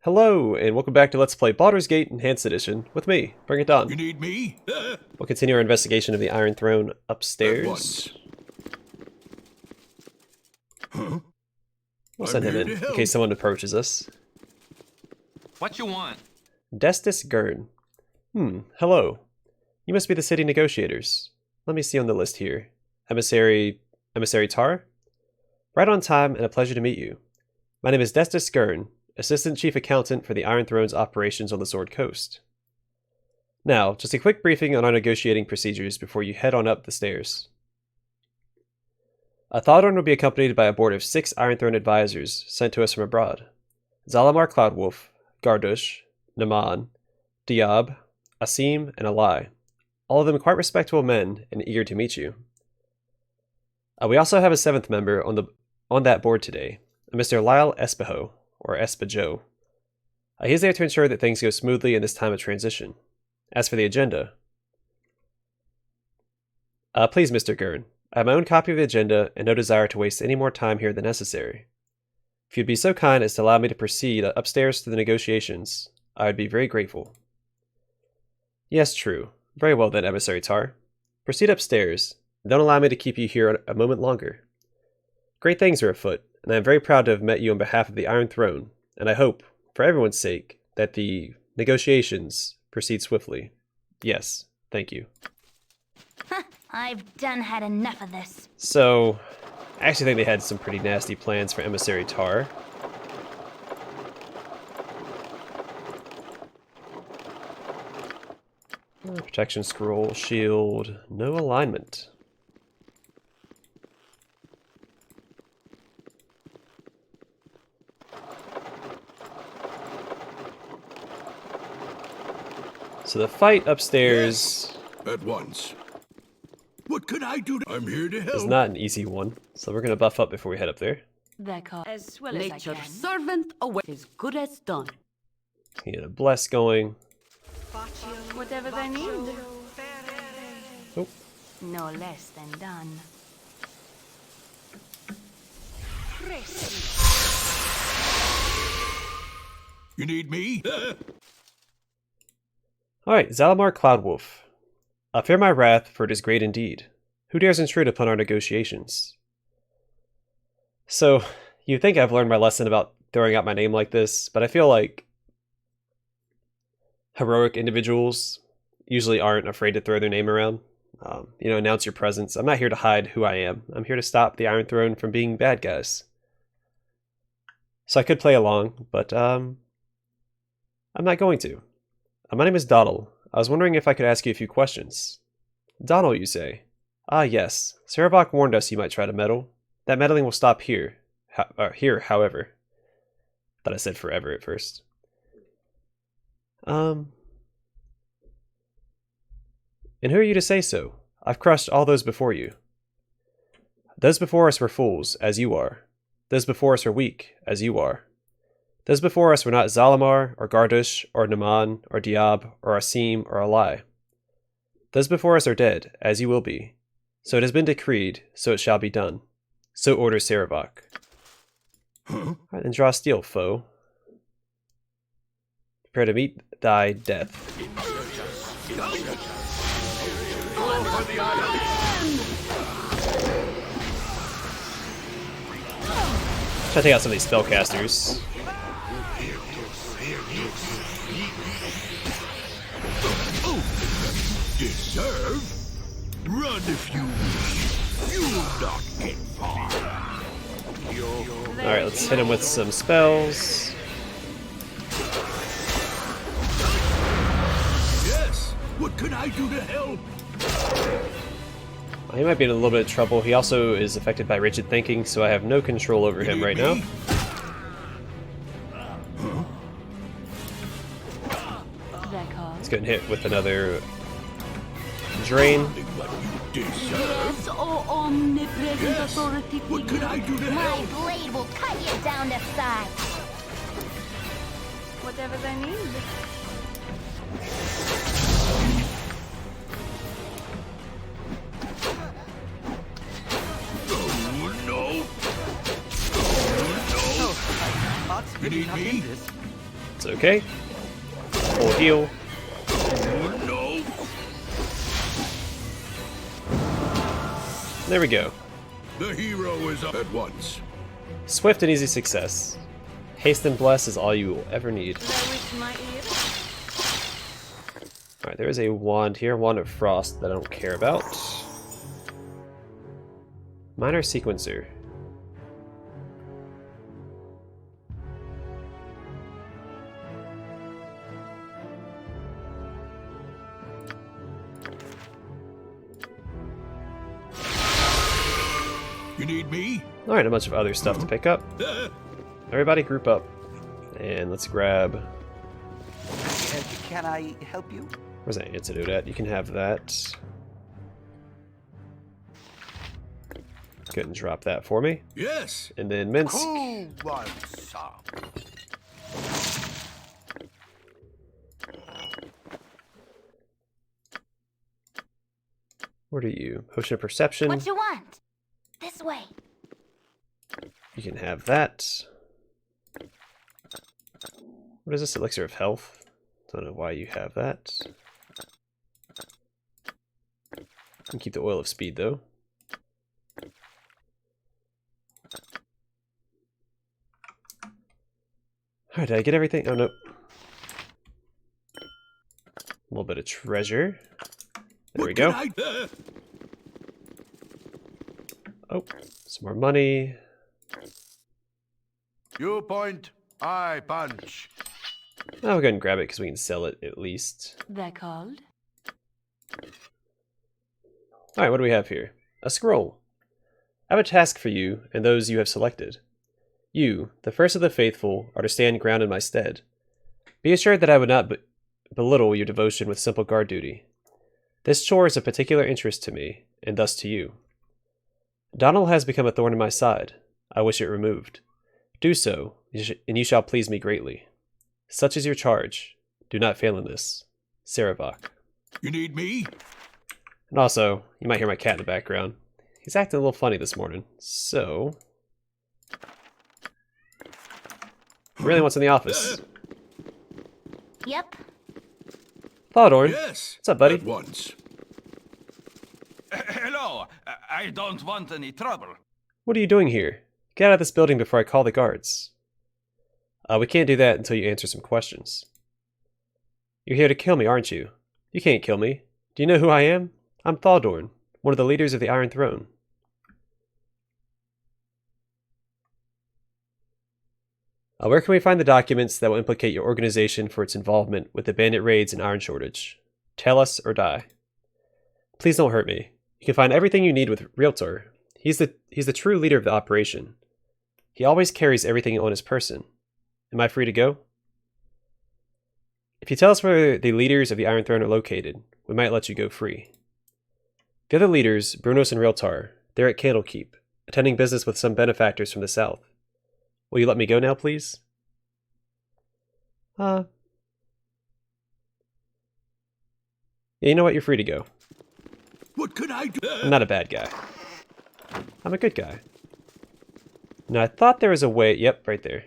Hello, and welcome back to Let's Play Baldur's Gate Enhanced Edition with me, Bring It On. You need me? We'll continue our investigation of the Iron Throne upstairs. Huh? We'll send him in case someone approaches us. What you want? Destis Gurn. Hello. You must be the city negotiators. Let me see on the list here. Emissary Tar? Right on time, and a pleasure to meet you. My name is Destis Gurn, Assistant Chief Accountant for the Iron Throne's operations on the Sword Coast. Now, just a quick briefing on our negotiating procedures before you head on up the stairs. Thaldorn will be accompanied by a board of 6 Iron Throne advisors sent to us from abroad. Zalamar Cloudwolf, Gardush, Naman, Diab, Asim, and Alai. All of them quite respectable men and eager to meet you. We also have a 7th member on that board today, a Mr. Lyle Espejo, or Espejo. He is there to ensure that things go smoothly in this time of transition. As for the agenda, please, Mr. Gurn, I have my own copy of the agenda and no desire to waste any more time here than necessary. If you'd be so kind as to allow me to proceed upstairs to the negotiations, I would be very grateful. Yes, true. Very well then, Emissary Tar. Proceed upstairs, and don't allow me to keep you here a moment longer. Great things are afoot, and I am very proud to have met you on behalf of the Iron Throne, and I hope, for everyone's sake, that the negotiations proceed swiftly. Yes, thank you. I've done had enough of this. So, I actually think they had some pretty nasty plans for Emissary Tar. Protection scroll, shield, no alignment. So the fight upstairs At once. What can I do? I'm here to help. is not an easy one, so we're going to buff up before we head up there. As well as I Nature's can. servant away is good as done. Get a bless going. Whatever they need. Oh, No less than done. You need me? alright, Zalamar Cloudwolf. Fear my wrath, for it is great indeed. Who dares intrude upon our negotiations? So, you think I've learned my lesson about throwing out my name like this, but I feel like heroic individuals usually aren't afraid to throw their name around. Announce your presence. I'm not here to hide who I am. I'm here to stop the Iron Throne from being bad guys. So I could play along, but I'm not going to. My name is Donald. I was wondering if I could ask you a few questions. Donald, you say? Ah, yes. Sarabok warned us you might try to meddle. That meddling will stop here. However. Thought I said forever at first. And who are you to say so? I've crushed all those before you. Those before us were fools, as you are. Those before us are weak, as you are. Those before us were not Zalamar, or Gardush, or Naman, or Diab, or Asim, or Alai. Those before us are dead, as you will be. So it has been decreed, so it shall be done. So orders Sarabok. Huh? Alright, then draw steel, foe. Prepare to meet thy death. Try to take out some of these spellcasters. Deserve? Run if you wish. You'll not get far. Alright, let's hit him with some spells. Yes. What can I do to help? He might be in a little bit of trouble. He also is affected by rigid thinking, so I have no control over him right now. Let's get hit with another drain. What you deserve? Yes, oh omnipresent Yes. authority. What can I do to My help? blade will cut you down to size. Whatever they need. Oh no! Oh no! You need me? It's okay. Full heal. No. There we go. The hero is up at once. Swift and easy success. Haste and bless is all you will ever need. Alright, there is a wand here, Wand of Frost, that I don't care about. Minor sequencer. You need me? Alright, a bunch of other stuff to pick up. Everybody group up. And let's grab... Can I help you? Where's that antidote at? You can have that. Go ahead and drop that for me. Yes. And then Minsk. Who wants some? What are you? Potion of Perception. What you want? This way. You can have that. What is this? Elixir of Health? Don't know why you have that. You can keep the Oil of Speed though. Alright, did I get everything? Oh, no. A little bit of treasure. There we go. Oh, some more money. You point, I punch. I'll go ahead and grab it because we can sell it at least. They're called? Alright, what do we have here? A scroll. I have a task for you and those you have selected. You, the first of the faithful, are to stand ground in my stead. Be assured that I would not belittle your devotion with simple guard duty. This chore is of particular interest to me, and thus to you. Donald has become a thorn in my side. I wish it removed. Do so, and you shall please me greatly. Such is your charge. Do not fail in this. Sarevok. You need me? And also, you might hear my cat in the background. He's acting a little funny this morning, so... He really wants in the office. Yep. Thaldorn. Yes. What's up, buddy? At once. Hello. I don't want any trouble. What are you doing here? Get out of this building before I call the guards. We can't do that until you answer some questions. You're here to kill me, aren't you? You can't kill me. Do you know who I am? I'm Thaldorn, one of the leaders of the Iron Throne. Where can we find the documents that will implicate your organization for its involvement with the bandit raids and iron shortage? Tell us or die. Please don't hurt me. You can find everything you need with Realtor. He's the true leader of the operation. He always carries everything on his person. Am I free to go? If you tell us where the leaders of the Iron Throne are located, we might let you go free. The other leaders, Brunos and Realtar, they're at Candlekeep, attending business with some benefactors from the south. Will you let me go now, please? Yeah, you know what? You're free to go. What could I do? I'm not a bad guy. I'm a good guy. Now, I thought there was a way... Yep, right there.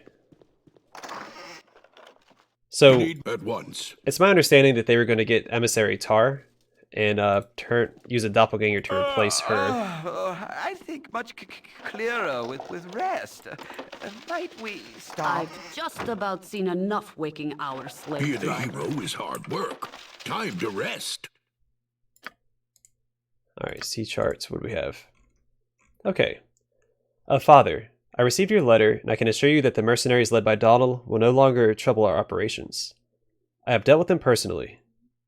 So, You need at once. it's my understanding that they were going to get Emissary Tar and use a doppelganger to replace her. I think much clearer with rest. Might we stop? I've just about seen enough waking hour slave Being a drivers. hero is hard work. Time to rest. Alright, see charts. What do we have? Okay. Father, I received your letter, and I can assure you that the mercenaries led by Donald will no longer trouble our operations. I have dealt with them personally.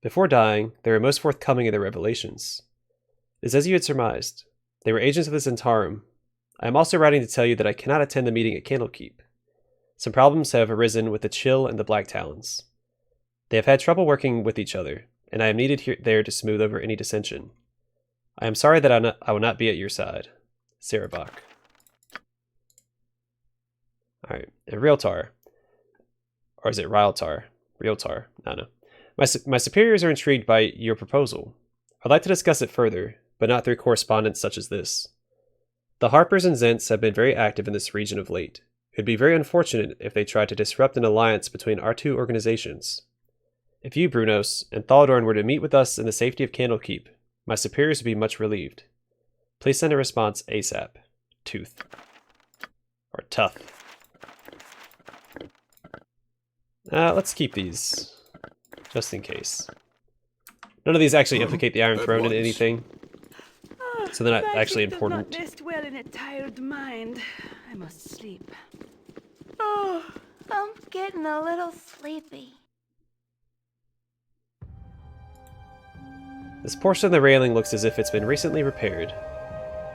Before dying, they were most forthcoming in their revelations. It is as you had surmised. They were agents of the Zentarum. I am also writing to tell you that I cannot attend the meeting at Candlekeep. Some problems have arisen with the Chill and the Black Talons. They have had trouble working with each other, and I am needed there to smooth over any dissension. I am sorry that I will not be at your side. Sarevok. Alright, and Realtar. Or is it Realtar? Realtar. I don't know. My superiors are intrigued by your proposal. I'd like to discuss it further, but not through correspondence such as this. The Harpers and Zents have been very active in this region of late. It would be very unfortunate if they tried to disrupt an alliance between our two organizations. If you, Brunos, and Thaldorn were to meet with us in the safety of Candlekeep, my superiors would be much relieved. Please send a response ASAP. Tooth. Or Tuth. Let's keep these, just in case. None of these actually implicate the Iron Throne in anything, so they're not actually important. Not rest well in a tired mind. I must sleep. Oh, I'm getting a little sleepy. This portion of the railing looks as if it's been recently repaired.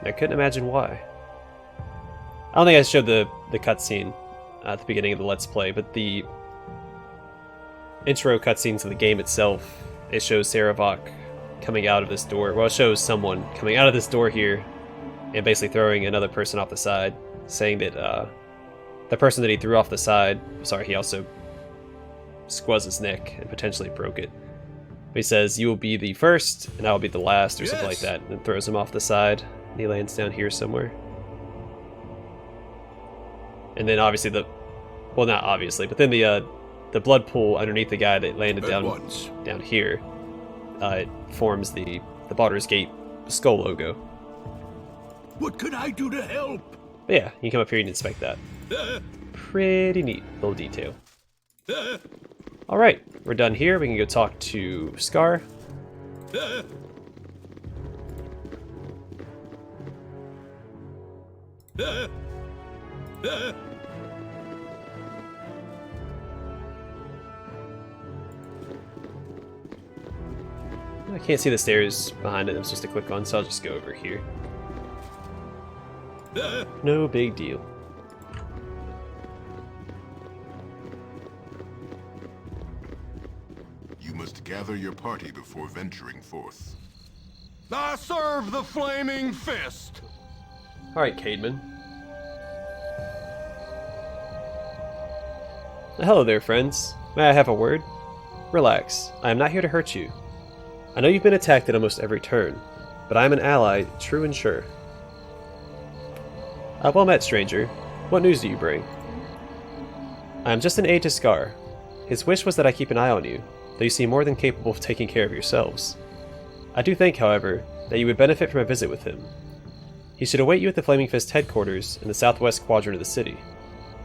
I couldn't imagine why. I don't think I showed the cutscene at the beginning of the Let's Play, but the intro cutscenes of the game itself, it shows Saravok coming out of this door. Well, it shows someone coming out of this door here and basically throwing another person off the side, saying that the person that he threw off the side, sorry, he also squazzed his neck and potentially broke it. He says, "You will be the first, and I will be the last," or something like that, and throws him off the side. And he lands down here somewhere. And then obviously well, not obviously, but then the blood pool underneath the guy that landed down here, it forms the Baldur's Gate skull logo. What can I do to help? But yeah, you can come up here and inspect that. Pretty neat little detail. Alright, we're done here. We can go talk to Scar. I can't see the stairs behind it. I'm supposed to click on, so I'll just go over here. No big deal. You must gather your party before venturing forth. I serve the flaming fist. Alright, Cademan. Hello there, friends. May I have a word? Relax. I am not here to hurt you. I know you've been attacked at almost every turn, but I am an ally, true and sure. Well met, stranger. What news do you bring? I am just an aide to Scar. His wish was that I keep an eye on you, though you seem more than capable of taking care of yourselves. I do think, however, that you would benefit from a visit with him. He should await you at the Flaming Fist headquarters in the southwest quadrant of the city.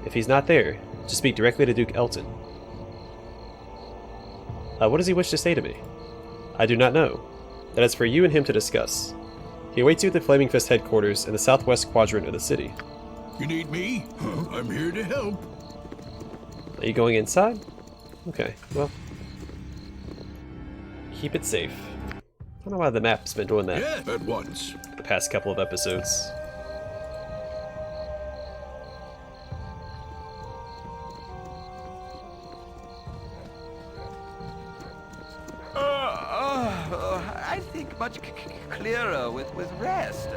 If he's not there, just speak directly to Duke Eltan. What does he wish to say to me? I do not know. That is for you and him to discuss. He awaits you at the Flaming Fist headquarters in the southwest quadrant of the city. You need me? I'm here to help. Are you going inside? Okay, well. Keep it safe. I don't know why the map's been doing that Yeah, at once. the past couple of episodes. I think much clearer with rest.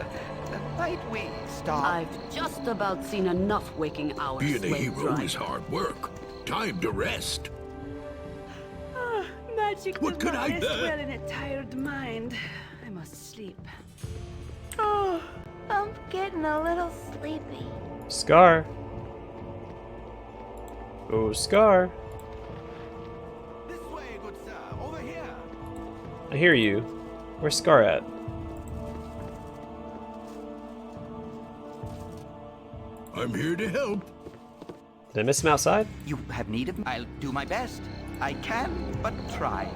Might we stop? I've just about seen enough waking hours. Being a slave hero driver. is hard work. Time to rest. Magic What does could not I rest do? well in a tired mind. I must sleep. Oh, I'm getting a little sleepy. Scar! Oh, Scar! This way, good sir. Over here. I hear you. Where's Scar at? I'm here to help. Did I miss him outside? You have need of me? I'll do my best. I can but try.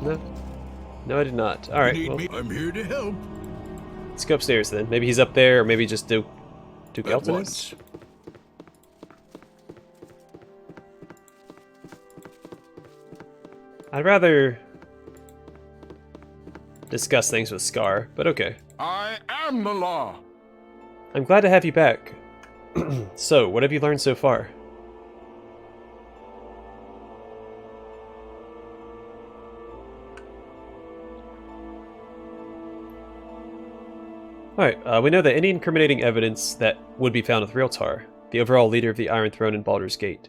No. No, I did not. Alright, You need well, me? I'm here to help. let's go upstairs then. Maybe he's up there, or maybe just Duke At Eltan is? once. I'd rather discuss things with Scar, but okay. I am the law. I'm glad to have you back. So, what have you learned so far? Alright, we know that any incriminating evidence that would be found with Realtar, the overall leader of the Iron Throne in Baldur's Gate.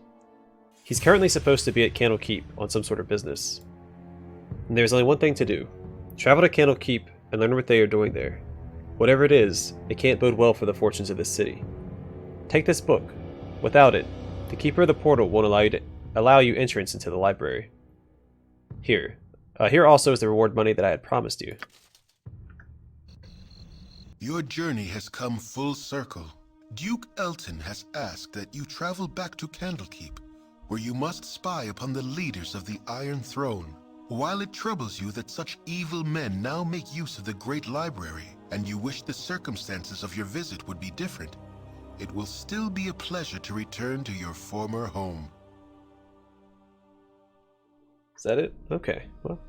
He's currently supposed to be at Candlekeep on some sort of business. And there's only one thing to do. Travel to Candlekeep and learn what they are doing there. Whatever it is, it can't bode well for the fortunes of this city. Take this book. Without it, the keeper of the portal won't allow you entrance into the library. Here. Here also is the reward money that I had promised you. Your journey has come full circle. Duke Eltan has asked that you travel back to Candlekeep, where you must spy upon the leaders of the Iron Throne. While it troubles you that such evil men now make use of the Great Library, and you wish the circumstances of your visit would be different, it will still be a pleasure to return to your former home. Is that it? Okay, well.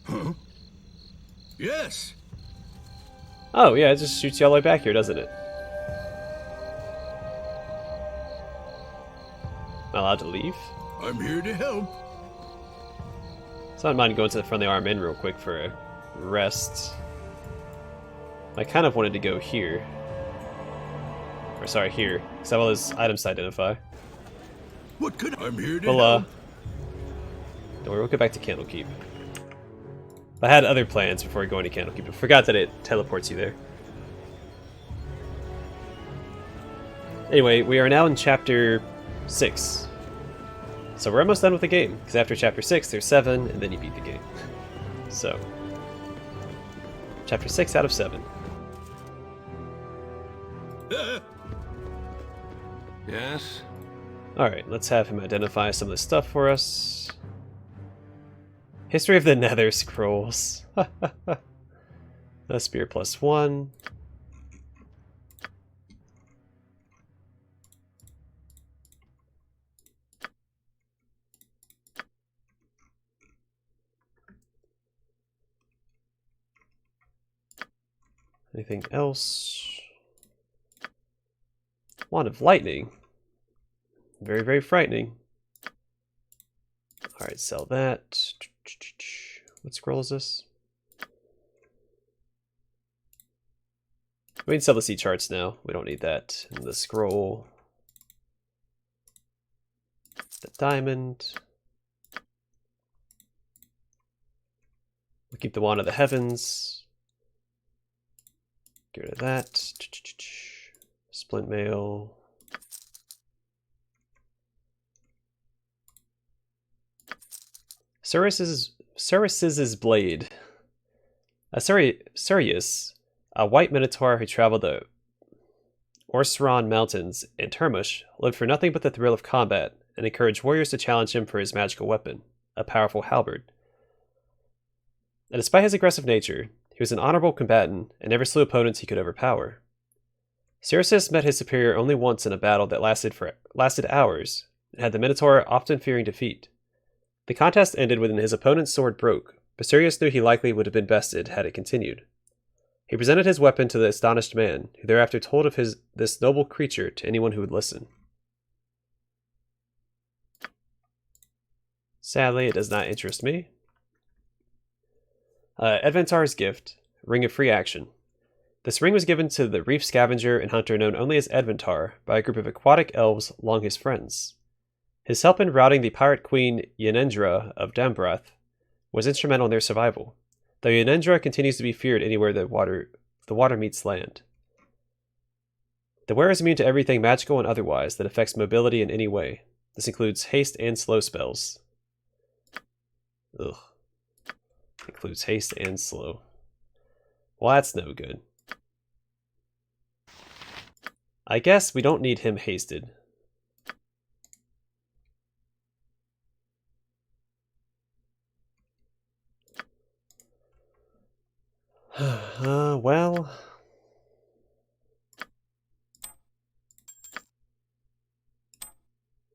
Huh? Yes. Oh, yeah, it just shoots you all the way back here, doesn't it? Am I allowed to leave? I'm here to help. So I don't mind going to the front of the Arm Inn real quick for a rest. I kind of wanted to go here. Or sorry, here. Because I have all those items to identify. What could I'm here to Well, help? don't worry, we'll get back to Candlekeep. I had other plans before going to Candlekeep, but forgot that it teleports you there. Anyway, we are now in Chapter 6. So we're almost done with the game, because after Chapter 6, there's 7, and then you beat the game. So, Chapter 6 out of 7. Yes. Alright, let's have him identify some of the stuff for us. History of the Nether Scrolls. A spear +1. Anything else? Wand of Lightning. Very, very frightening. Alright, sell that. What scroll is this? We can sell the sea charts now. We don't need that. And the scroll. The diamond. We'll keep the Wand of the Heavens. Get rid of that. Splint mail. Ceres's blade. Sirius, a white minotaur who traveled the Orseron Mountains and Termush, lived for nothing but the thrill of combat and encouraged warriors to challenge him for his magical weapon, a powerful halberd. And despite his aggressive nature, he was an honorable combatant and never slew opponents he could overpower. Ceresis met his superior only once in a battle that lasted hours, and had the Minotaur often fearing defeat. The contest ended when his opponent's sword broke, but Sirius knew he likely would have been bested had it continued. He presented his weapon to the astonished man, who thereafter told of this noble creature to anyone who would listen. Sadly, it does not interest me. Edventar's gift, Ring of Free Action. This ring was given to the reef scavenger and hunter known only as Edventar by a group of aquatic elves long his friends. His help in routing the pirate queen Yenendra of Dambrath was instrumental in their survival, though Yenendra continues to be feared anywhere the water meets land. The wearer is immune to everything magical and otherwise that affects mobility in any way. This includes haste and slow spells. Ugh. Includes haste and slow. Well, that's no good. I guess we don't need him hasted. Well...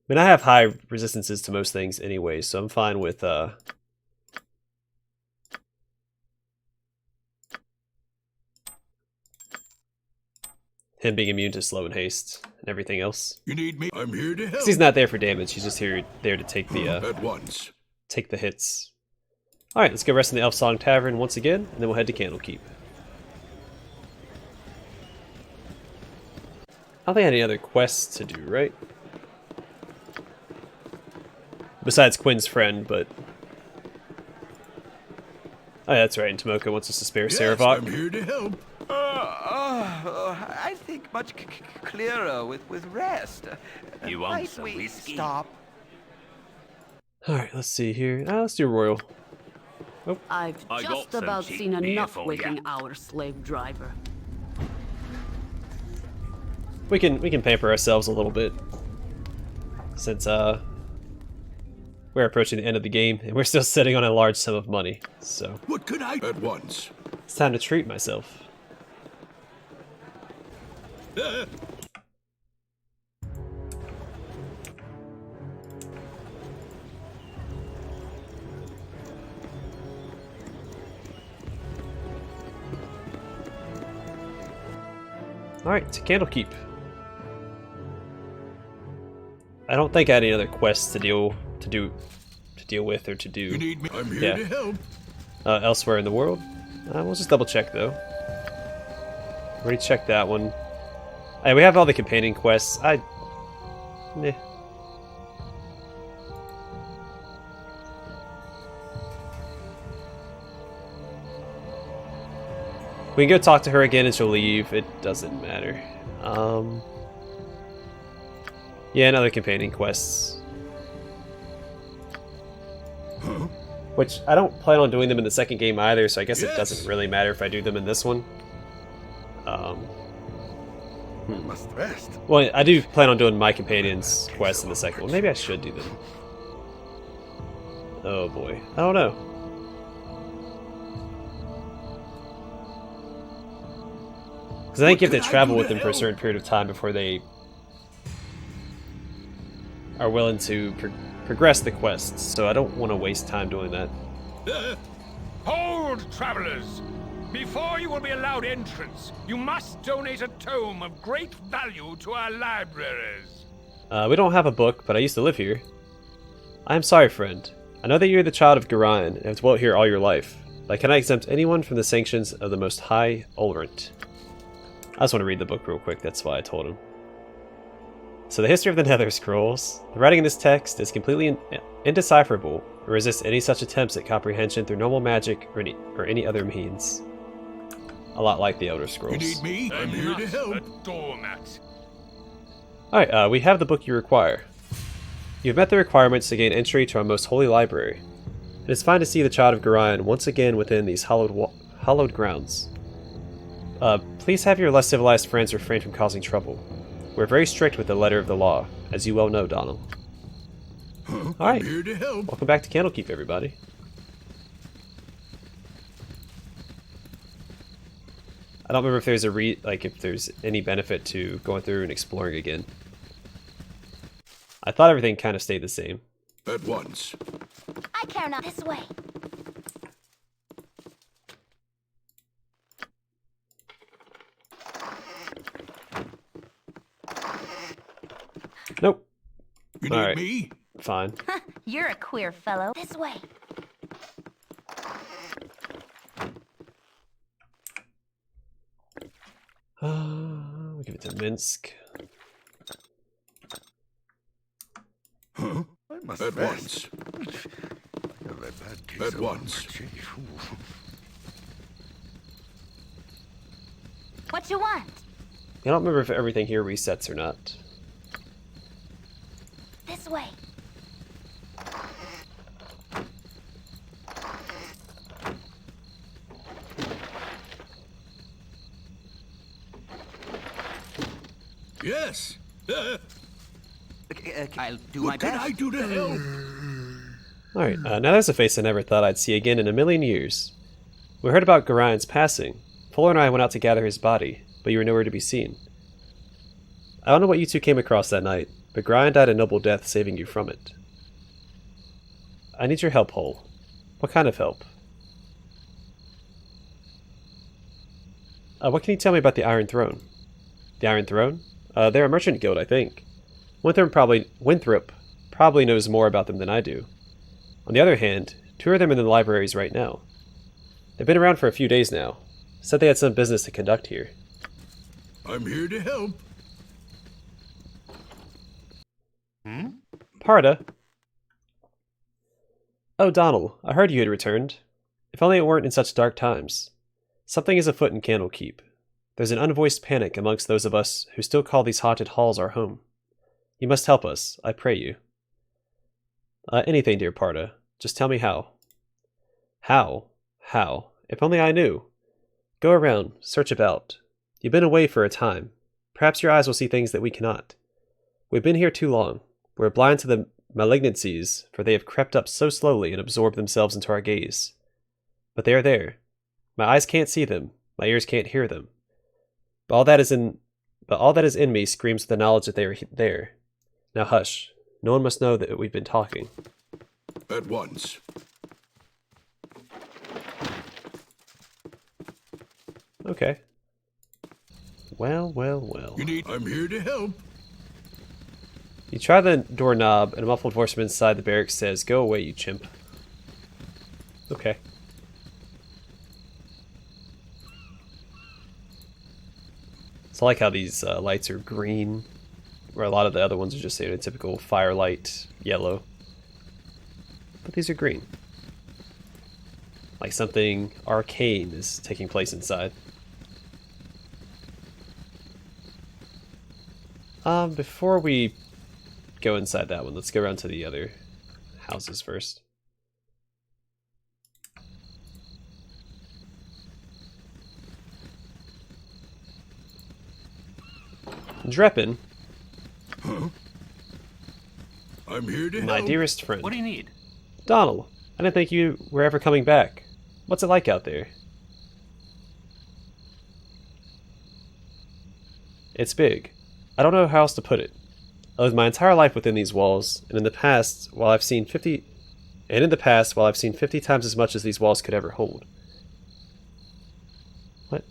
I mean, I have high resistances to most things anyway, so I'm fine with, him being immune to slow and haste and everything else. You need me? I'm here to help. 'Cause he's not there for damage, he's just there to take the, At once. take the hits. Alright, let's go rest in the Elf Song Tavern once again, and then we'll head to Candlekeep. I don't think I had any other quests to do, right? Besides Quinn's friend, but... Oh yeah, that's right, and Tomoka wants us to spare Yes, Sarevok. I'm here to help. I think much clearer with rest. You want Might some we whiskey? stop? Alright, let's see here. Let's do Royal. I've I got just some about cheap seen beer enough for waking ya. hour slave driver. We can pamper ourselves a little bit. Since we're approaching the end of the game and we're still sitting on a large sum of money. So What could I at once? it's time to treat myself. Alright, to Candlekeep. I don't think I had any other quests to deal with or to do. You need me? I'm here Yeah. to help. Elsewhere in the world. We'll just double check though. Already checked that one. Hey, we have all the companion quests. Meh. We can go talk to her again and she'll leave. It doesn't matter. Yeah, and other companion quests. Which, I don't plan on doing them in the second game either, so I guess it doesn't really matter if I do them in this one. Must rest. Well, I do plan on doing my companions quests in the second one. Maybe I should do them. Oh boy. I don't know. Because I think you have to travel with them for a certain period of time before they are willing to progress the quests, so I don't want to waste time doing that. Hold, travelers! Before you will be allowed entrance, you must donate a tome of great value to our libraries. We don't have a book, but I used to live here. I am sorry, friend. I know that you're the child of Gorion and have dwelt here all your life, but I cannot exempt anyone from the sanctions of the Most High Ulrint. I just want to read the book real quick, that's why I told him. So the history of the Nether Scrolls. The writing in this text is completely indecipherable, or resists any such attempts at comprehension through normal magic or any other means. A lot like the Elder Scrolls. You need me? I'm here to help. A doormat. Alright, we have the book you require. You've met the requirements to gain entry to our most holy library. It is fine to see the Child of Gorion once again within these hallowed grounds. Please have your less civilized friends refrain from causing trouble. We're very strict with the letter of the law, as you well know, Donald. Alright, I'm here to help. welcome back to Candlekeep, everybody. I don't remember if there's if there's any benefit to going through and exploring again. I thought everything kind of stayed the same. At once. I care not. This way. Nope. You need Alright. me? Fine. You're a queer fellow. This way. We'll give it to Minsk. Huh? I must At rest. once. At At once. What you want? I don't remember if everything here resets or not. This way. Yes. I'll do my What can best. I do to help? Alright, now there's a face I never thought I'd see again in a million years. We heard about Gorion's passing. Fuller and I went out to gather his body, but you were nowhere to be seen. I don't know what you two came across that night, but Gorion died a noble death saving you from it. I need your help, Hole. What kind of help? What can you tell me about the Iron Throne? The Iron Throne? They're a merchant guild, I think. Winthrop probably knows more about them than I do. On the other hand, two of them are in the libraries right now. They've been around for a few days now. Said they had some business to conduct here. I'm here to help. Parda? Oh, Donald, I heard you had returned. If only it weren't in such dark times. Something is afoot in Candlekeep. There's an unvoiced panic amongst those of us who still call these haunted halls our home. You must help us, I pray you. Anything, dear Parda. Just tell me how. How? How? If only I knew. Go around, search about. You've been away for a time. Perhaps your eyes will see things that we cannot. We've been here too long. We're blind to the malignancies, for they have crept up so slowly and absorbed themselves into our gaze. But they are there. My eyes can't see them. My ears can't hear them. But all that is in me screams with the knowledge that they are there. Now hush. No one must know that we've been talking. At once. Okay. Well. You need... I'm here to help. You try the doorknob, and a muffled voice from inside the barracks says, "Go away, you chimp." Okay. So I like how these lights are green, where a lot of the other ones are just a typical firelight yellow. But these are green. Like something arcane is taking place inside. Before we go inside that one, let's go around to the other houses first. Dreppin. Huh? I'm here to help. My dearest friend. What do you need? Donald, I didn't think you were ever coming back. What's it like out there? It's big. I don't know how else to put it. I lived my entire life within these walls, and in the past, while I've seen 50 times as much as these walls could ever hold. What?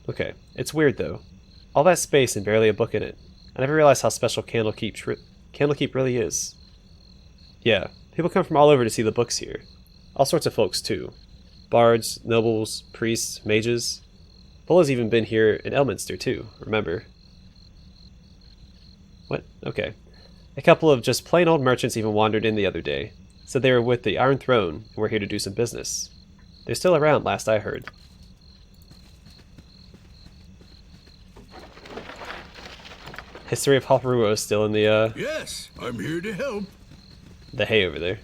Okay, it's weird though. All that space and barely a book in it. I never realized how special Candlekeep really is. Yeah, people come from all over to see the books here. All sorts of folks too. Bards, nobles, priests, mages. Vola's even been here in Elminster too, remember? What? Okay. A couple of just plain old merchants even wandered in the other day. Said they were with the Iron Throne and were here to do some business. They're still around, last I heard. History of Hopperua is still in the, Yes, I'm here to help. the hay over there.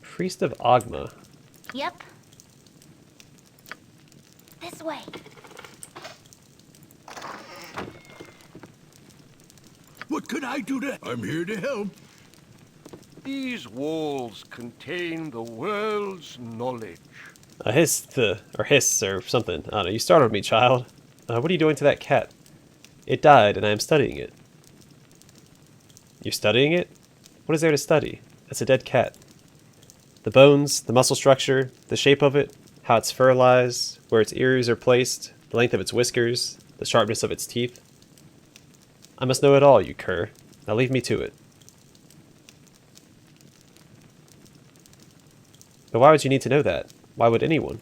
Priest of Ogma. Yep. This way. What can I do to... I'm here to help. These walls contain the world's knowledge. Hiss or something. I don't know. You startled me, child. What are you doing to that cat? It died, and I am studying it. You're studying it? What is there to study? It's a dead cat. The bones, the muscle structure, the shape of it, how its fur lies, where its ears are placed, the length of its whiskers, the sharpness of its teeth. I must know it all, you cur. Now leave me to it. But why would you need to know that? Why would anyone?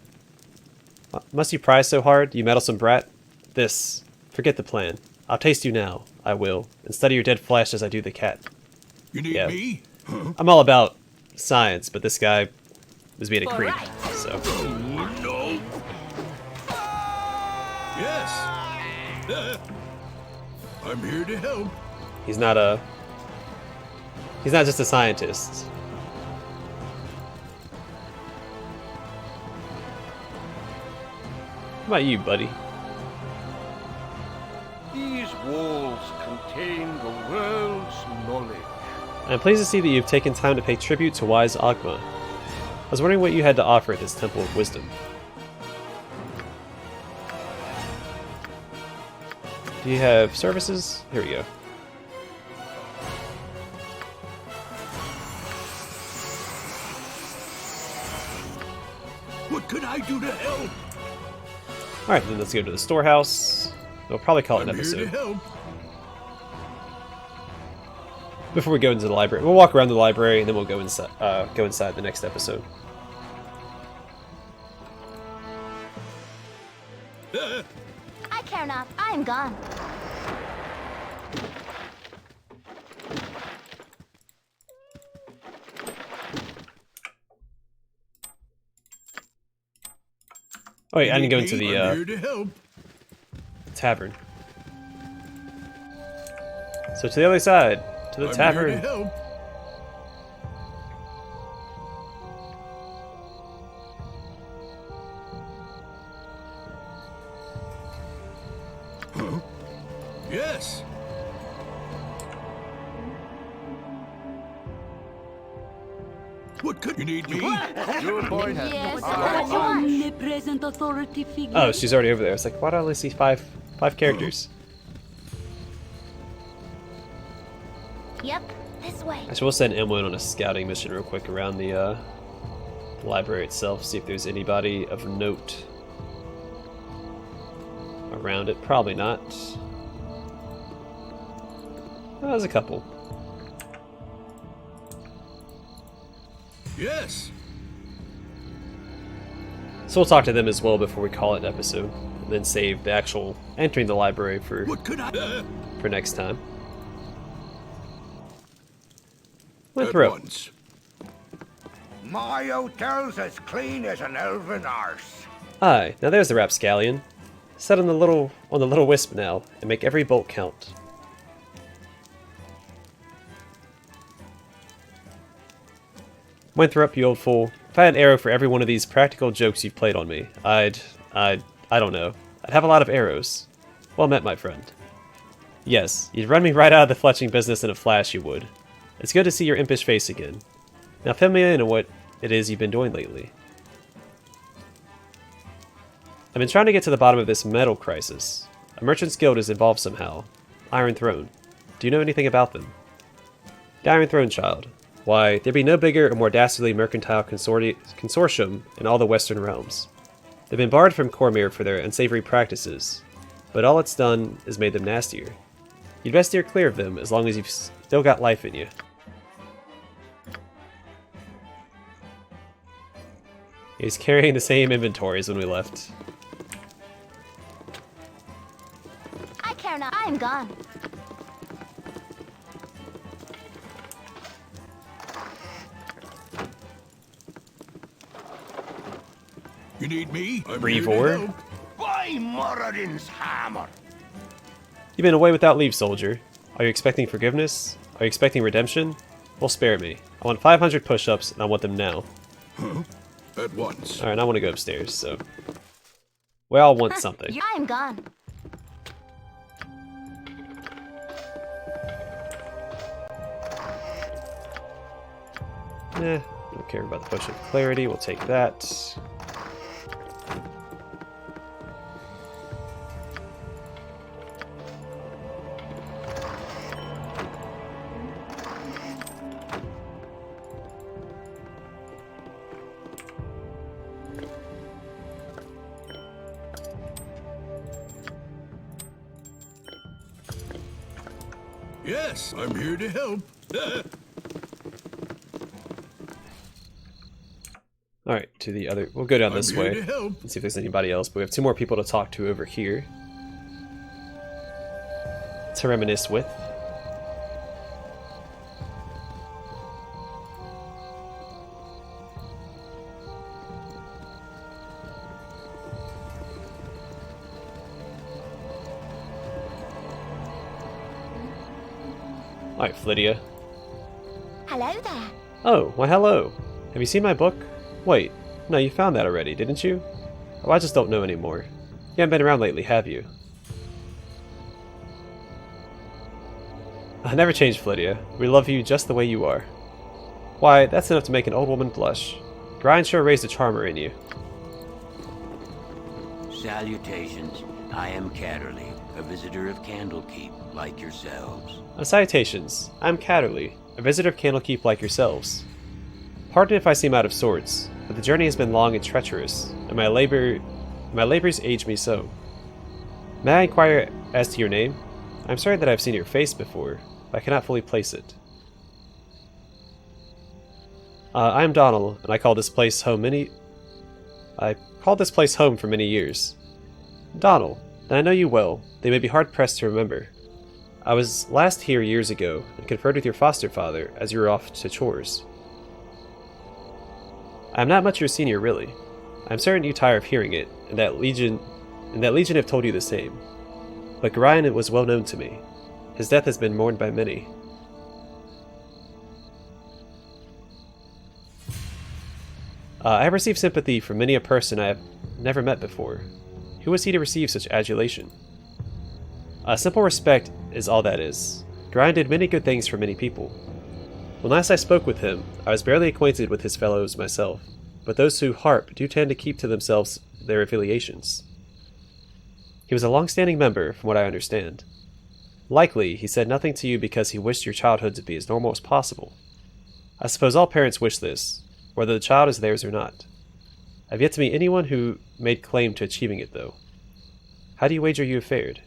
Must you pry so hard, you meddlesome brat? This. Forget the plan. I'll taste you now. I will. And study your dead flesh as I do the cat. You need me? Huh? I'm all about science, but this guy was being a creep, Alright. so... Oh, no. Yes. I'm here to help. He's not just a scientist. How about you, buddy? These walls contain the world's knowledge. I'm pleased to see that you've taken time to pay tribute to wise Ogma. I was wondering what you had to offer at this Temple of Wisdom. Do you have services? Here we go. What could I do to help? Alright, then let's go to the storehouse. We'll probably call it an I'm here to episode. help. Before we go into the library. We'll walk around the library and then we'll go inside the next episode. I care not. I am gone. Oh wait, I didn't go into I'm the here to help. tavern. So to the other side, to the I'm tavern. here to help. Huh? Yes. What could you need me? Your point. Yes, Ah, what you want? Omnipresent authority figure. Oh, she's already over there. It's like, why do I only see five characters? Yep, this way. Actually, we'll send Emlyn on a scouting mission real quick around the library itself, see if there's anybody of note around it. Probably not. Oh, there's a couple. Yes. So we'll talk to them as well before we call it an episode, and then save the actual entering the library for What could I? next time. At Winthrop. once. My hotel's as clean as an elven arse. Aye, now there's the rapscallion. Set on the little wisp now, and make every bolt count. Winthrop, you old fool. If I had an arrow for every one of these practical jokes you've played on me, I don't know. I'd have a lot of arrows. Well met, my friend. Yes, you'd run me right out of the fletching business in a flash, you would. It's good to see your impish face again. Now fill me in on what it is you've been doing lately. I've been trying to get to the bottom of this metal crisis. A merchant's guild is involved somehow. Iron Throne. Do you know anything about them? The Iron Throne, child. Why, there'd be no bigger or more dastardly mercantile consortium in all the Western realms. They've been barred from Cormyr for their unsavory practices, but all it's done is made them nastier. You'd best steer clear of them as long as you've still got life in you. He's carrying the same inventory as when we left. I care not. I am gone. You need me? I'm Breevor? here to help. By Moradin's hammer. You've been away without leave, soldier. Are you expecting forgiveness? Are you expecting redemption? Well, spare me. I want 500 push-ups, and I want them now. Huh? At once. Alright, I want to go upstairs, so... we all want something. I am gone. Don't care about the push of clarity, we'll take that. Yes, I'm here to help. Alright, to the other... we'll go down this I'm here way to help. and see if there's anybody else, but we have 2 more people to talk to over here. To reminisce with. Alright, Flydia. Hello there. Oh, why hello. Have you seen my book? Wait, no, you found that already, didn't you? Oh, I just don't know anymore. You haven't been around lately, have you? I never changed, Flydia. We love you just the way you are. Why, that's enough to make an old woman blush. Grind sure raised a charmer in you. Salutations. I am Catterley, a visitor of Candlekeep, like yourselves. Salutations. I'm Catterley, a visitor of Candlekeep like yourselves. Pardon if I seem out of sorts, but the journey has been long and treacherous, and my labors age me so. May I inquire as to your name? I'm sorry that I've seen your face before, but I cannot fully place it. I am Donald, and I call this place home for many years. Donald, then I know you well. They may be hard-pressed to remember. I was last here years ago, and conferred with your foster father as you were off to chores. I am not much your senior, really. I'm certain you tire of hearing it, and that Legion have told you the same. But Gorion was well known to me. His death has been mourned by many. I have received sympathy from many a person I have never met before. Who was he to receive such adulation? Simple respect is all that is. Gorion did many good things for many people. When last I spoke with him, I was barely acquainted with his fellows myself, but those who harp do tend to keep to themselves their affiliations. He was a long-standing member, from what I understand. Likely, he said nothing to you because he wished your childhood to be as normal as possible. I suppose all parents wish this, whether the child is theirs or not. I've yet to meet anyone who made claim to achieving it, though. How do you wager you have fared?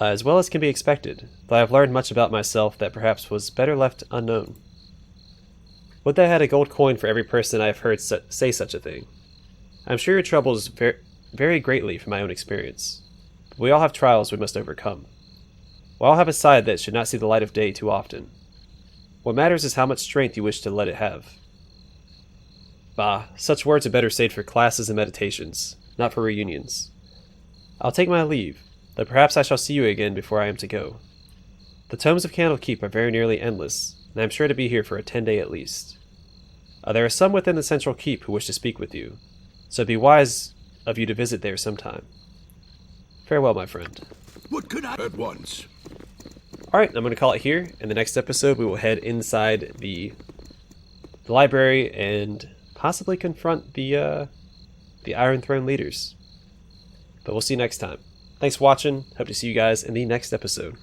As well as can be expected, though I have learned much about myself that perhaps was better left unknown. Would that I had a gold coin for every person I have heard say such a thing. I am sure your troubles vary greatly from my own experience, but we all have trials we must overcome. We all have a side that should not see the light of day too often. What matters is how much strength you wish to let it have. Bah, such words are better saved for classes and meditations, not for reunions. I'll take my leave, though perhaps I shall see you again before I am to go. The tomes of Candlekeep are very nearly endless, and I am sure to be here for a 10-day at least. There are some within the central keep who wish to speak with you, so it'd be wise of you to visit there sometime. Farewell, my friend. What could I... At once. Alright, I'm going to call it here. In the next episode, we will head inside the library and possibly confront the Iron Throne leaders. But we'll see you next time. Thanks for watching. Hope to see you guys in the next episode.